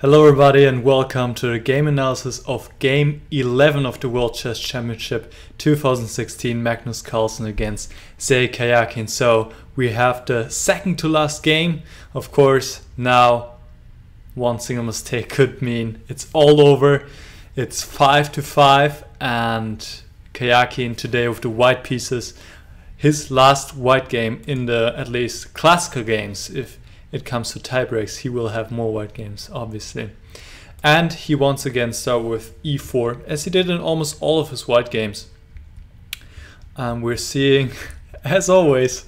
Hello everybody and welcome to the game analysis of Game 11 of the World Chess Championship 2016, Magnus Carlsen against Sei Kayakhin. So we have the second to last game. Of course, now one single mistake could mean it's all over. It's 5-5 and Kayakhin today with the white pieces. His last white game in the at least classical games. If it comes to tiebreaks, he will have more white games, obviously. And he once again started with e4, as he did in almost all of his white games. We're seeing, as always,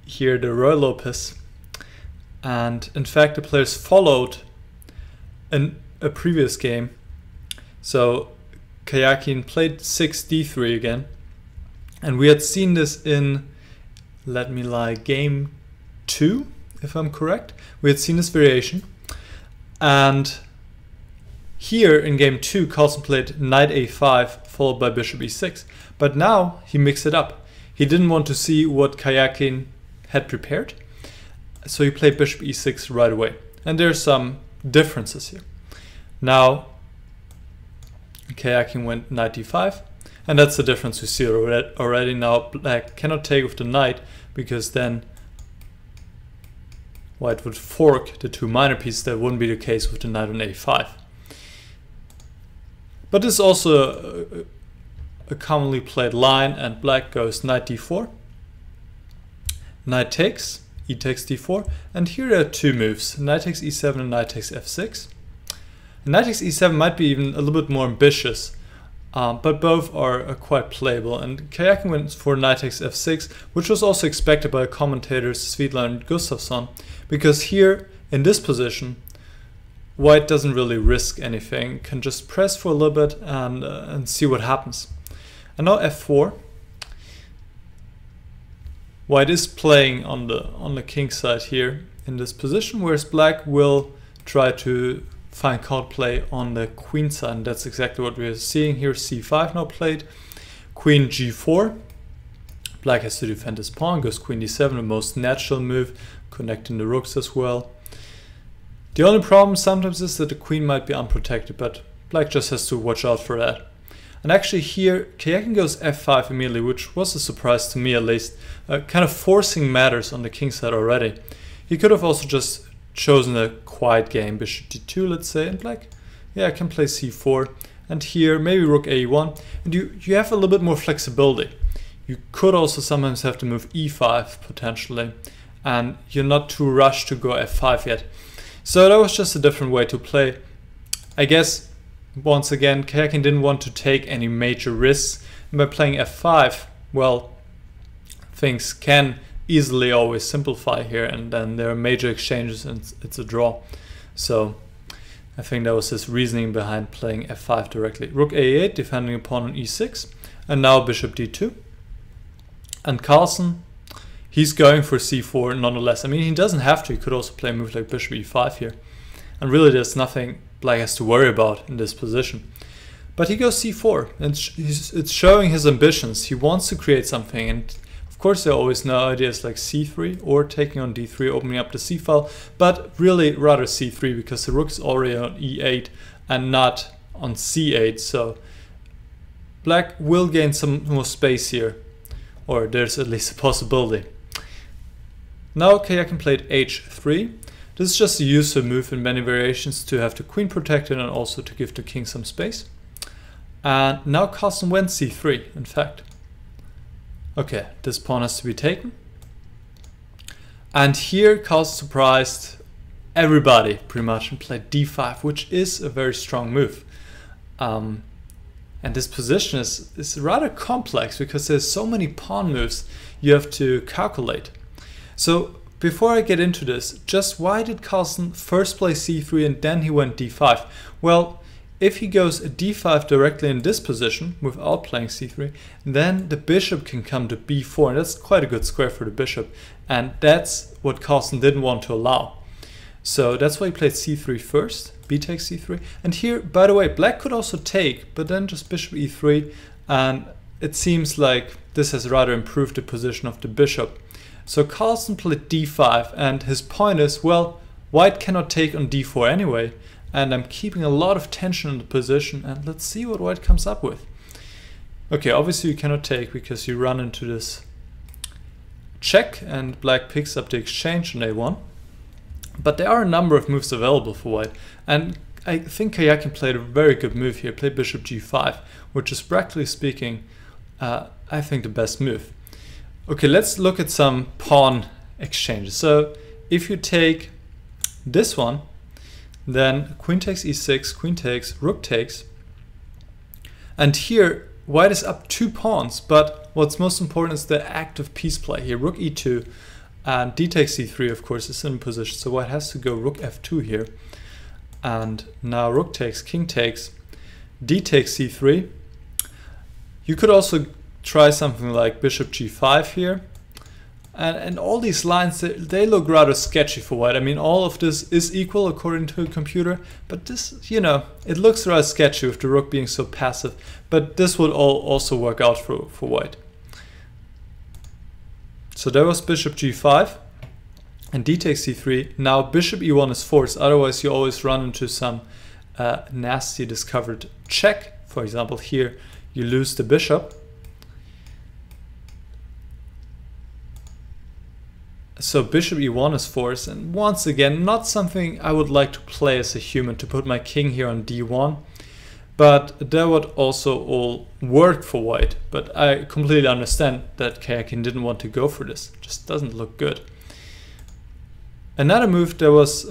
here the Ruy Lopez. And in fact, the players followed in a previous game. So Kayakhin played 6d3 again. And we had seen this in, game 2. If I'm correct, we had seen this variation, and here in game 2 Carlsen played knight a5 followed by bishop e6, but now he mixed it up. He didn't want to see what Kayakhin had prepared, so he played bishop e6 right away, and there's some differences here. Now Kayakhin went knight d5, and that's the difference we see already. Now black cannot take with the knight, because then white would fork the two minor pieces. That wouldn't be the case with the knight on a5. But this is also a commonly played line, and black goes knight d4, knight takes, e takes d4, and here there are two moves, knight takes e7 and knight takes f6. And knight takes e7 might be even a little bit more ambitious, but both are quite playable, and Kayakhin went for knight takes f6, which was also expected by commentators Svidler and Gustafsson, because here in this position white doesn't really risk anything, can just press for a little bit and see what happens. And now f4. White is playing on the king side here in this position, whereas black will try to find counterplay on the queen side, and that's exactly what we're seeing here. c5 now played, queen g4. Black has to defend his pawn, goes queen d7, the most natural move, connecting the rooks as well. The only problem sometimes is that the queen might be unprotected, but black just has to watch out for that. And actually here Kayakhin goes f5 immediately, which was a surprise to me at least, kind of forcing matters on the king side already. He could have also just chosen a quiet game, bishop d2 let's say, and black, yeah, I can play c4, and here maybe rook a1, and you have a little bit more flexibility. You could also sometimes have to move e5 potentially, and you're not too rushed to go f5 yet. So that was just a different way to play. I guess once again Kayakhin didn't want to take any major risks, and by playing f5, well, things can easily always simplify here, and then there are major exchanges and it's a draw. So I think that was his reasoning behind playing f5 directly. Rook a8, defending a pawn on e6, and now bishop d2. And Carlsen, he's going for c4 nonetheless. I mean, he doesn't have to, he could also play a move like bishop e5 here. And really there's nothing black has to worry about in this position. But he goes c4, and it's showing his ambitions. He wants to create something, and of course there are always no ideas like c3 or taking on d3, opening up the c file, but really rather c3, because the rook is already on e8 and not on c8, so black will gain some more space here, or there's at least a possibility. Now Kayakhin played h3. This is just a useful move in many variations to have the queen protected and also to give the king some space. And now Carlsen went c3, in fact. Okay, this pawn has to be taken. And here Carlsen surprised everybody pretty much and played d5, which is a very strong move. And this position is rather complex because there's so many pawn moves you have to calculate. So before I get into this, just why did Carlsen first play c3 and then he went d5? Well, if he goes d5 directly in this position without playing c3, then the bishop can come to b4, and that's quite a good square for the bishop, and that's what Carlsen didn't want to allow. So that's why he played c3 first, b takes c3, and here, by the way, black could also take, but then just bishop e3, and it seems like this has rather improved the position of the bishop. So Carlsen played d5, and his point is, well, white cannot take on d4 anyway, and I'm keeping a lot of tension in the position, and let's see what white comes up with. Okay, obviously you cannot take because you run into this check and black picks up the exchange on a1. But there are a number of moves available for white, and I think Karjakin played a very good move here, played bishop g5, which is practically speaking, I think the best move. Okay, let's look at some pawn exchanges. So if you take this one, then queen takes e6, queen takes, rook takes, and here white is up 2 pawns, but what's most important is the active piece play here. Rook e2 and d takes c3, of course, is in position, so white has to go rook f2 here. And now rook takes, king takes, d takes c3. You could also try something like bishop g5 here. And all these lines, they look rather sketchy for white. I mean, all of this is equal according to a computer, but this, you know, it looks rather sketchy with the rook being so passive. But this would all also work out for white. So there was bishop g5 and d takes c3. Now bishop e1 is forced, otherwise you always run into some nasty discovered check. For example, here you lose the bishop. So bishop e1 is forced, and once again, not something I would like to play as a human, to put my king here on d1. But that would also all work for white. But I completely understand that Karjakin didn't want to go for this. It just doesn't look good. Another move that was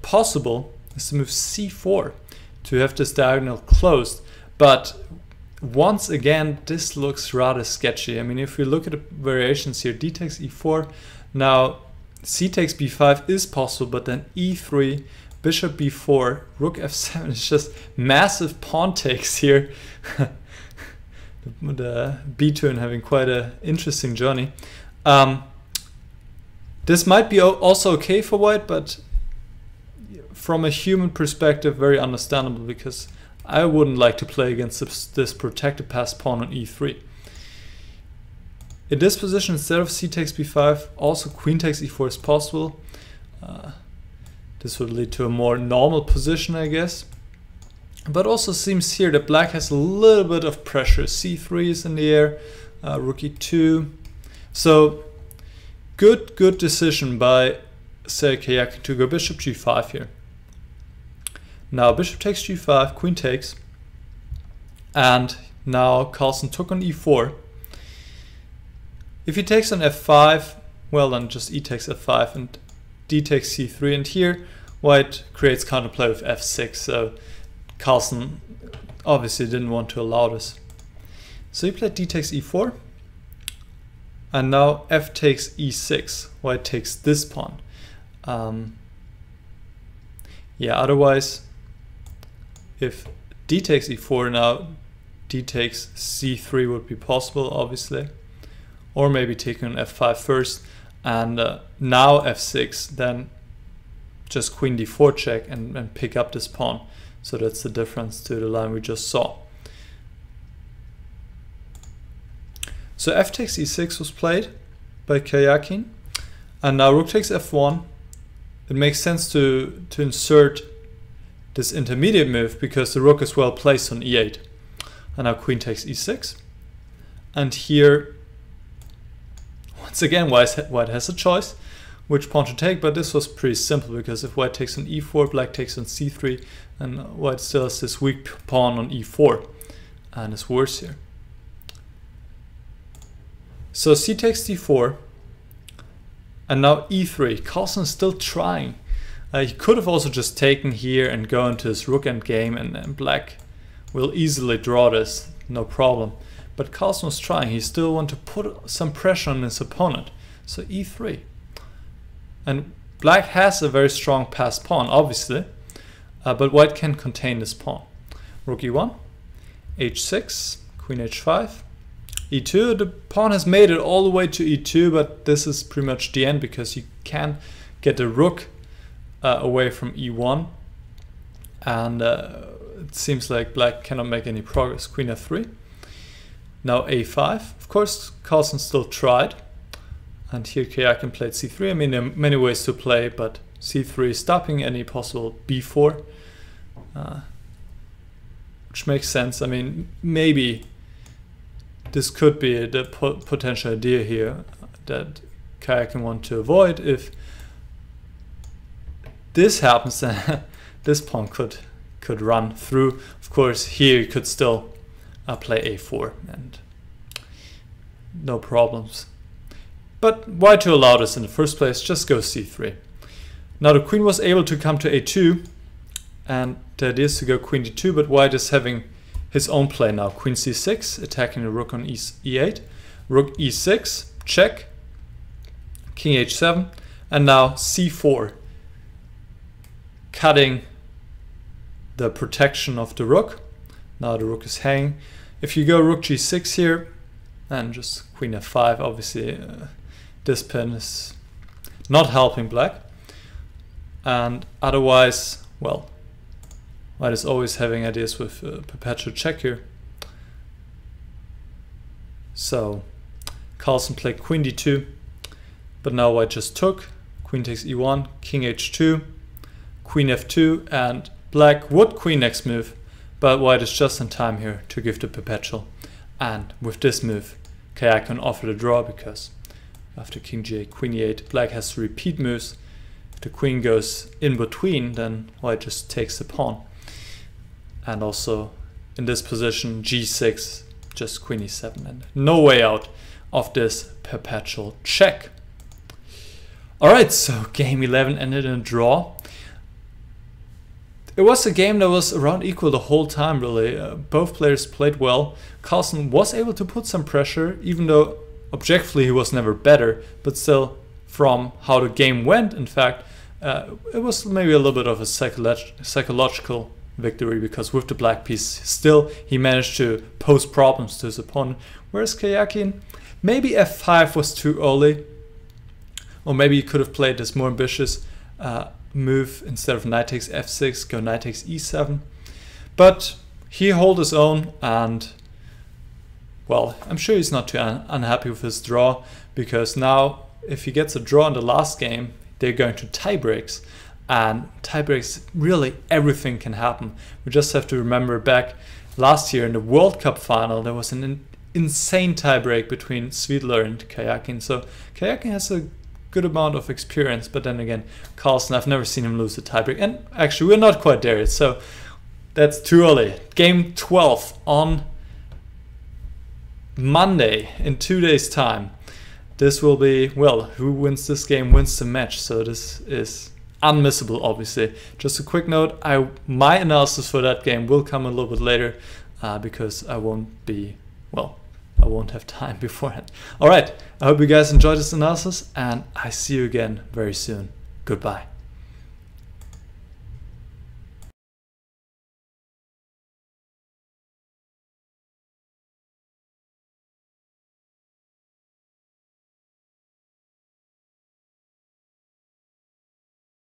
possible is to move c4 to have this diagonal closed. But once again, this looks rather sketchy. I mean, if we look at the variations here, d takes e4. Now, c takes b5 is possible, but then e3, bishop b4, rook f7 is just massive pawn takes here. The b2 having quite an interesting journey. This might be also okay for white, but from a human perspective, very understandable, because I wouldn't like to play against this protected passed pawn on e3. In this position, instead of c takes b5, also queen takes e4 is possible. This would lead to a more normal position, I guess. But also seems here that black has a little bit of pressure. c3 is in the air, rook e2. So good decision by Sergei Karjakin to go bishop g5 here. Now bishop takes g5, queen takes, and now Carlsen took on e4. If he takes on f5, well then just e takes f5 and d takes c3, and here white creates counterplay with f6, so Carlsen obviously didn't want to allow this. So he played d takes e4, and now f takes e6, white takes this pawn. Yeah, otherwise, if d takes e4, now d takes c3 would be possible, obviously. Or maybe taking on f5 first, and now f6, then just queen d4 check and pick up this pawn. So that's the difference to the line we just saw. So f takes e6 was played by Karjakin, and now rook takes f1. It makes sense to insert this intermediate move because the rook is well placed on e8. And now queen takes e6, and here once again white has a choice which pawn to take, but this was pretty simple because if white takes on e4, black takes on c3, and white still has this weak pawn on e4 and is worse here. So c takes d4, and now e3. Carlsen is still trying. He could have also just taken here and go into his rook endgame, and black will easily draw this, no problem. But Carlsen was trying. He still wanted to put some pressure on his opponent. So e3. And black has a very strong passed pawn, obviously, but white can contain this pawn. Rook e1, h6, queen h5, e2. The pawn has made it all the way to e2, but this is pretty much the end because you can get the rook away from e1, and it seems like black cannot make any progress. Queen f3. Now a5. Of course, Carlsen still tried, and here Karjakin played c3. I mean, there are many ways to play, but c3, stopping any possible b4, which makes sense. I mean, maybe this could be the potential idea here that Karjakin want to avoid. If this happens, then this pawn could run through. Of course, here you could still play a4 and no problems. But why to allow this in the first place? Just go c3. Now the queen was able to come to a2, and the idea is to go queen d2, but white is having his own play now. Queen c6, attacking the rook on e8, rook e6, check, king h7, and now c4, cutting the protection of the rook. Now the rook is hanging. If you go rook g6 here, and just queen f5, obviously this pin is not helping black. And otherwise, well, white is always having ideas with perpetual check here. So Carlsen played queen d2, but now white just took. Queen takes e1, king h2, queen f2, and black would queen next move, but white is just in time here to give the perpetual. And with this move, Karjakin offered a draw, because after king g8, queen e8, black has to repeat moves. If the queen goes in between, then white just takes the pawn. And also in this position, g6, just queen e7, and no way out of this perpetual check. Alright, so game 11 ended in a draw. It was a game that was around equal the whole time, really. Both players played well. Carlsen was able to put some pressure, even though objectively he was never better, but still from how the game went, in fact, it was maybe a little bit of a psychological victory, because with the black piece still he managed to pose problems to his opponent, whereas Karjakin, maybe f5 was too early, or maybe he could have played this more ambitious move instead of knight takes f6, go knight takes e7, but he held his own, and well, I'm sure he's not too unhappy with his draw, because now if he gets a draw in the last game, they're going to tie breaks, and tie breaks, really everything can happen. We just have to remember back last year in the World Cup final, there was an insane tie break between Svidler and Karjakin, so Karjakin has a good amount of experience, but then again, Carlsen, I've never seen him lose a tiebreak, and actually we're not quite there yet, so that's too early. Game 12 on Monday in 2 days time. This will be, well, who wins this game wins the match, so this is unmissable, obviously. Just a quick note, my analysis for that game will come a little bit later, because I won't have time beforehand. Alright, I hope you guys enjoyed this analysis, and I see you again very soon. Goodbye.